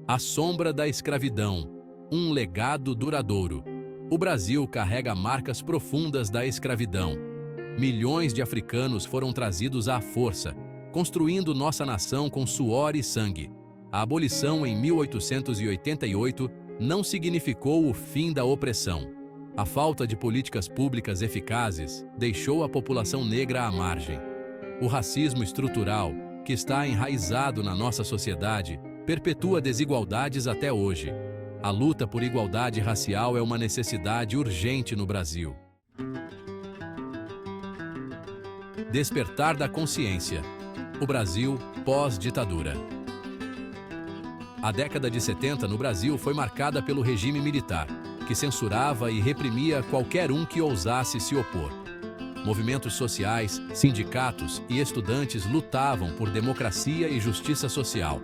A sombra da escravidão, um legado duradouro. O Brasil carrega marcas profundas da escravidão. Milhões de africanos foram trazidos à força, construindo nossa nação com suor e sangue. A abolição em 1888 não significou o fim da opressão. A falta de políticas públicas eficazes deixou a população negra à margem. O racismo estrutural, que está enraizado na nossa sociedade, perpetua desigualdades até hoje. A luta por igualdade racial é uma necessidade urgente no Brasil. Despertar da consciência. O Brasil pós-ditadura. A década de 70 no Brasil foi marcada pelo regime militar, que censurava e reprimia qualquer um que ousasse se opor. Movimentos sociais, sindicatos e estudantes lutavam por democracia e justiça social.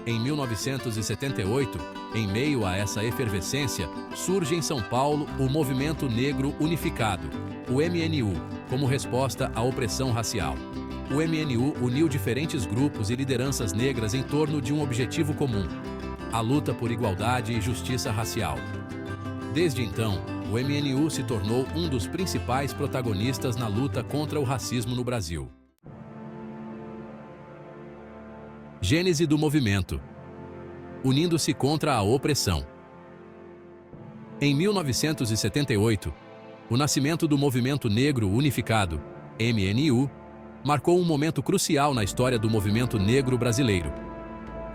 Em 1978, em meio a essa efervescência, surge em São Paulo o Movimento Negro Unificado, o MNU, como resposta à opressão racial. O MNU uniu diferentes grupos e lideranças negras em torno de um objetivo comum: a luta por igualdade e justiça racial. Desde então, o MNU se tornou um dos principais protagonistas na luta contra o racismo no Brasil. Gênese do movimento. Unindo-se contra a opressão. Em 1978, o nascimento do Movimento Negro Unificado, MNU, marcou um momento crucial na história do movimento negro brasileiro.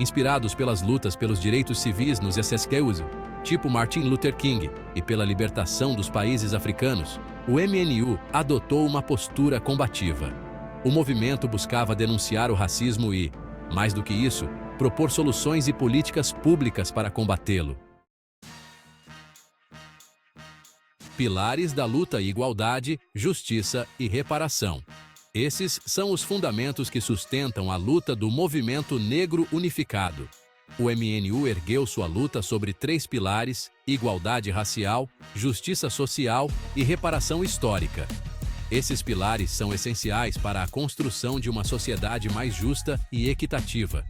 Inspirados pelas lutas pelos direitos civis nos Estados, tipo Martin Luther King, e pela libertação dos países africanos, o MNU adotou uma postura combativa. O movimento buscava denunciar o racismo e, mais do que isso, propor soluções e políticas públicas para combatê-lo. Pilares da luta: igualdade, justiça e reparação. Esses são os fundamentos que sustentam a luta do Movimento Negro Unificado. O MNU ergueu sua luta sobre 3 pilares: igualdade racial, justiça social e reparação histórica. Esses pilares são essenciais para a construção de uma sociedade mais justa e equitativa.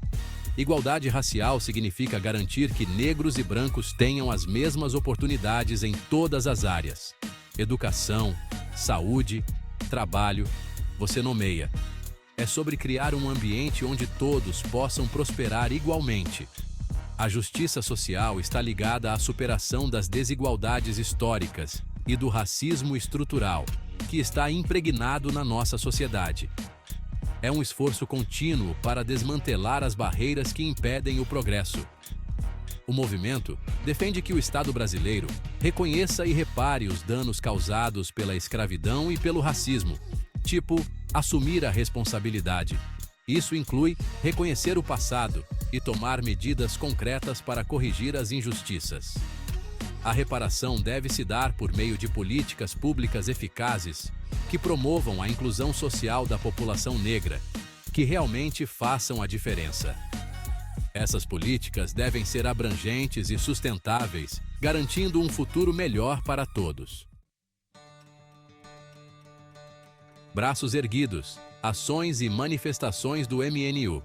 Igualdade racial significa garantir que negros e brancos tenham as mesmas oportunidades em todas as áreas: educação, saúde, trabalho, você nomeia. É sobre criar um ambiente onde todos possam prosperar igualmente. A justiça social está ligada à superação das desigualdades históricas e do racismo estrutural, que está impregnado na nossa sociedade. É um esforço contínuo para desmantelar as barreiras que impedem o progresso. O movimento defende que o Estado brasileiro reconheça e repare os danos causados pela escravidão e pelo racismo, tipo, assumir a responsabilidade. Isso inclui reconhecer o passado e tomar medidas concretas para corrigir as injustiças. A reparação deve se dar por meio de políticas públicas eficazes que promovam a inclusão social da população negra, que realmente façam a diferença. Essas políticas devem ser abrangentes e sustentáveis, garantindo um futuro melhor para todos. Braços erguidos, ações e manifestações do MNU.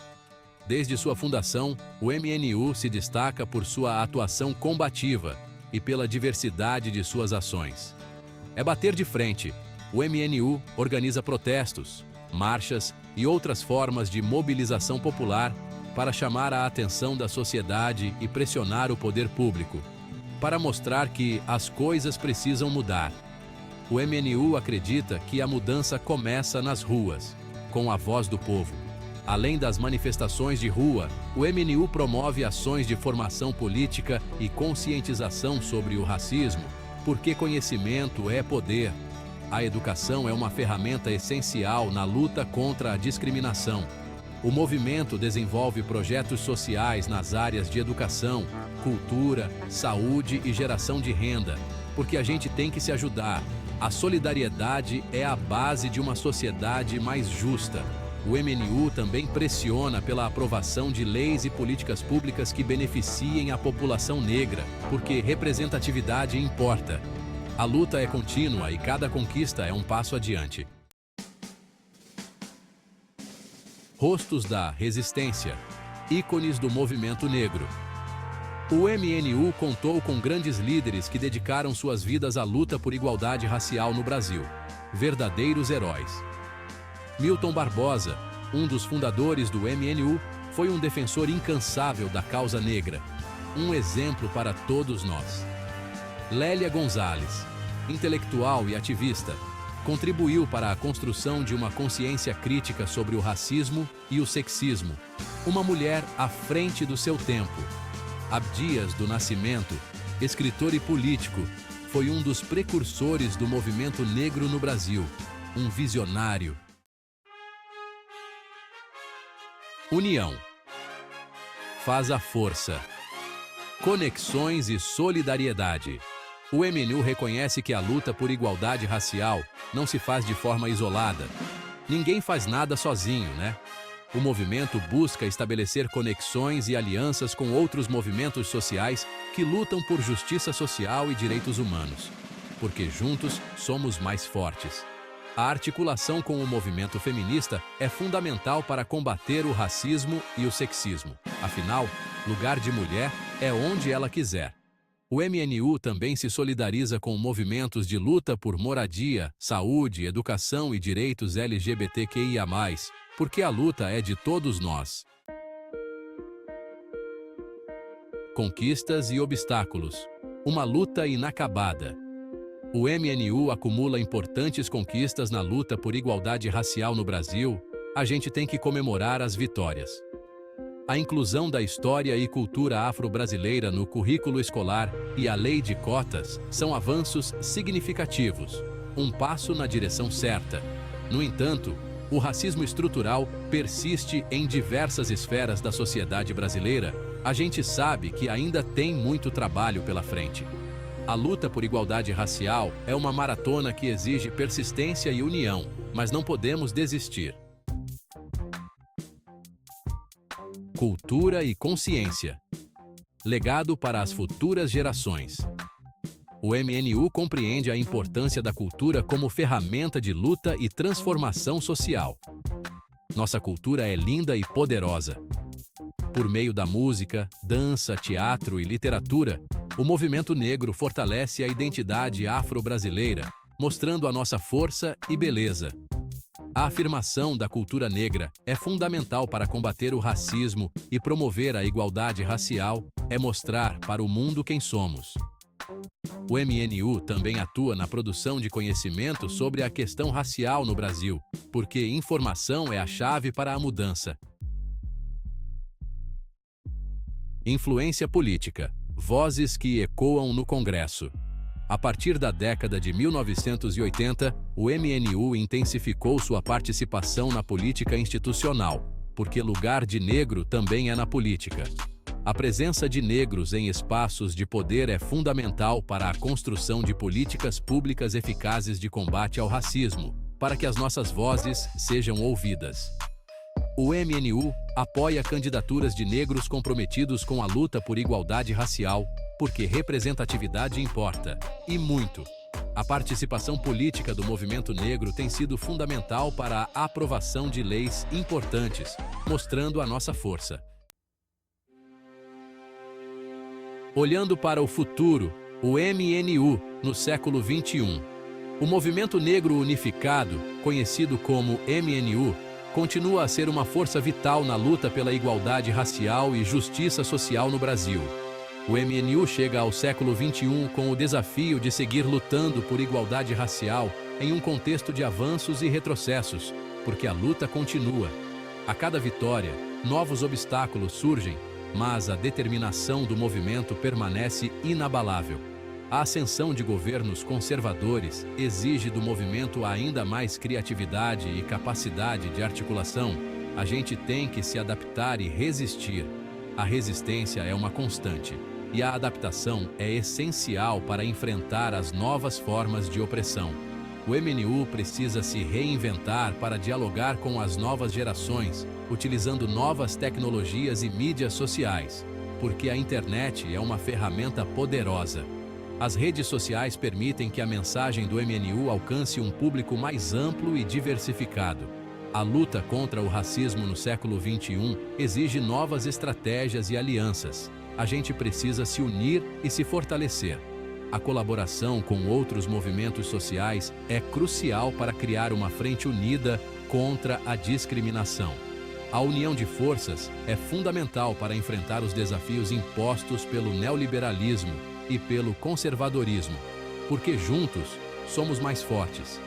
Desde sua fundação, o MNU se destaca por sua atuação combativa e pela diversidade de suas ações. É bater de frente. O MNU organiza protestos, marchas e outras formas de mobilização popular para chamar a atenção da sociedade e pressionar o poder público, para mostrar que as coisas precisam mudar. O MNU acredita que a mudança começa nas ruas, com a voz do povo. Além das manifestações de rua, o MNU promove ações de formação política e conscientização sobre o racismo, porque conhecimento é poder. A educação é uma ferramenta essencial na luta contra a discriminação. O movimento desenvolve projetos sociais nas áreas de educação, cultura, saúde e geração de renda, porque a gente tem que se ajudar. A solidariedade é a base de uma sociedade mais justa. O MNU também pressiona pela aprovação de leis e políticas públicas que beneficiem a população negra, porque representatividade importa. A luta é contínua e cada conquista é um passo adiante. Rostos da resistência, ícones do movimento negro. O MNU contou com grandes líderes que dedicaram suas vidas à luta por igualdade racial no Brasil. Verdadeiros heróis. Milton Barbosa, um dos fundadores do MNU, foi um defensor incansável da causa negra. Um exemplo para todos nós. Lélia Gonzalez, intelectual e ativista, contribuiu para a construção de uma consciência crítica sobre o racismo e o sexismo. Uma mulher à frente do seu tempo. Abdias do Nascimento, escritor e político, foi um dos precursores do movimento negro no Brasil, um visionário. União faz a força. Conexões e solidariedade. O MNU reconhece que a luta por igualdade racial não se faz de forma isolada. Ninguém faz nada sozinho, né? O movimento busca estabelecer conexões e alianças com outros movimentos sociais que lutam por justiça social e direitos humanos. Porque juntos somos mais fortes. A articulação com o movimento feminista é fundamental para combater o racismo e o sexismo. Afinal, lugar de mulher é onde ela quiser. O MNU também se solidariza com movimentos de luta por moradia, saúde, educação e direitos LGBTQIA+, porque a luta é de todos nós. Conquistas e obstáculos. Uma luta inacabada. O MNU acumula importantes conquistas na luta por igualdade racial no Brasil. A gente tem que comemorar as vitórias. A inclusão da história e cultura afro-brasileira no currículo escolar e a lei de cotas são avanços significativos, um passo na direção certa. No entanto, o racismo estrutural persiste em diversas esferas da sociedade brasileira. A gente sabe que ainda tem muito trabalho pela frente. A luta por igualdade racial é uma maratona que exige persistência e união, mas não podemos desistir. Cultura e consciência. Legado para as futuras gerações. O MNU compreende a importância da cultura como ferramenta de luta e transformação social. Nossa cultura é linda e poderosa. Por meio da música, dança, teatro e literatura, o movimento negro fortalece a identidade afro-brasileira, mostrando a nossa força e beleza. A afirmação da cultura negra é fundamental para combater o racismo e promover a igualdade racial, é mostrar para o mundo quem somos. O MNU também atua na produção de conhecimento sobre a questão racial no Brasil, porque informação é a chave para a mudança. Influência política. Vozes que ecoam no Congresso. A partir da década de 1980, o MNU intensificou sua participação na política institucional, porque lugar de negro também é na política. A presença de negros em espaços de poder é fundamental para a construção de políticas públicas eficazes de combate ao racismo, para que as nossas vozes sejam ouvidas. O MNU apoia candidaturas de negros comprometidos com a luta por igualdade racial, porque representatividade importa, e muito. A participação política do movimento negro tem sido fundamental para a aprovação de leis importantes, mostrando a nossa força. Olhando para o futuro, o MNU, no século XXI. O movimento negro unificado, conhecido como MNU, continua a ser uma força vital na luta pela igualdade racial e justiça social no Brasil. O MNU chega ao século XXI com o desafio de seguir lutando por igualdade racial em um contexto de avanços e retrocessos, porque a luta continua. A cada vitória, novos obstáculos surgem, mas a determinação do movimento permanece inabalável. A ascensão de governos conservadores exige do movimento ainda mais criatividade e capacidade de articulação. A gente tem que se adaptar e resistir. A resistência é uma constante, e a adaptação é essencial para enfrentar as novas formas de opressão. O MNU precisa se reinventar para dialogar com as novas gerações, utilizando novas tecnologias e mídias sociais, porque a internet é uma ferramenta poderosa. As redes sociais permitem que a mensagem do MNU alcance um público mais amplo e diversificado. A luta contra o racismo no século XXI exige novas estratégias e alianças. A gente precisa se unir e se fortalecer. A colaboração com outros movimentos sociais é crucial para criar uma frente unida contra a discriminação. A união de forças é fundamental para enfrentar os desafios impostos pelo neoliberalismo e pelo conservadorismo, porque juntos somos mais fortes.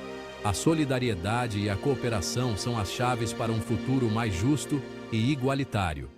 A solidariedade e a cooperação são as chaves para um futuro mais justo e igualitário.